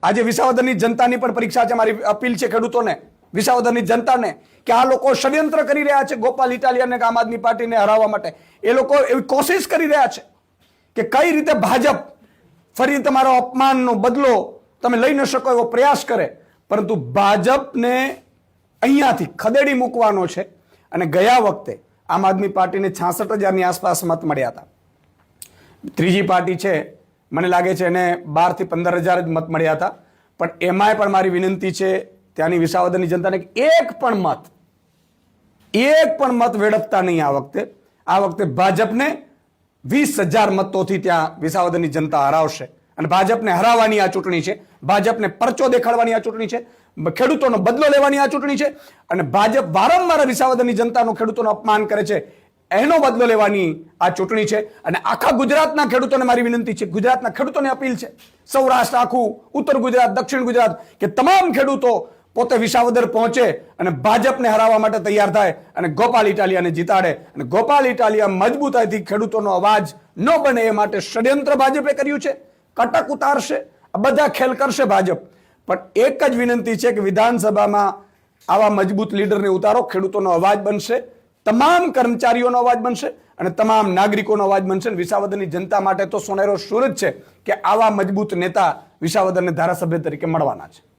આજે વિસાવદરની જનતાની પણ પરીક્ષા છે. મારી અપીલ છે ખેડૂતોને, વિસાવદરની જનતાને, કે આ લોકો ષડયંત્ર કરી રહ્યા છે ગોપાલ ઇટાલિયાને આમ આદમી પાર્ટીને હરાવવા માટે. એ લોકો એવી કોશિશ કરી રહ્યા છે કે કઈ રીતે ભાજપ ફરી તમારો અપમાનનો બદલો તમે લઈ ન શકો એવો પ્રયાસ કરે, પરંતુ ભાજપને અહીંયાથી ખદેડી મૂકવાનો છે. અને ગયા વખતે આમ આદમી પાર્ટીને 66,000ની આસપાસ મત મળ્યા હતા. ત્રીજી પાર્ટી છે, મને લાગે છે એને 12,000 થી 15,000 જ મત મળ્યા હતા. પણ એમાંય પણ મારી વિનંતી છે ત્યાંની વિસાવદરની જનતાને, એક પણ મત વેડફતા નહીં આ વખતે. આ વખતે ભાજપને 20,000 મતોથી ત્યાં વિસાવદરની જનતા હરાવશે. અને ભાજપને હરાવવાની આ ચૂંટણી છે, ભાજપને પરચો દેખાડવાની આ ચૂંટણી છે, ખેડૂતોનો બદલો લેવાની આ ચૂંટણી છે. અને ભાજપ વારંવાર વિસાવદરની જનતાનો ખેડૂતોનો અપમાન કરે છે, એનો બદલો લેવાની આ ચૂંટણી છે. અને આખા ગુજરાતના ખેડૂતોને મારી વિનંતી છે, ગુજરાતના ખેડૂતોને અપીલ છે, સૌરાષ્ટ્ર આખું, ઉત્તર ગુજરાત, દક્ષિણ ગુજરાત, કે તમામ ખેડૂતો પોતે વિસાવદર પહોંચે અને ભાજપને હરાવવા માટે તૈયાર થાય અને ગોપાલ ઇટાલિયાને જીતાડે. અને ગોપાલ ઇટાલિયા મજબૂતાઈથી ખેડૂતોનો અવાજ ન બને એ માટે ષડયંત્ર ભાજપે કર્યું છે, કટક ઉતારશે, આ બધા ખેલ કરશે ભાજપ. પણ એક જ વિનંતી છે કે વિધાનસભામાં આવા મજબૂત લીડરને ઉતારો, ખેડૂતોનો અવાજ બનશે, તમામ કર્મચારીઓનો અવાજ બનશે અને તમામ નાગરિકોનો અવાજ બનશે. વિસાવદરની જનતા માટે તો સોનેરો સૂરજ છે કે આવા મજબૂત નેતા વિસાવદરને ધારાસભ્ય તરીકે મળવાના છે.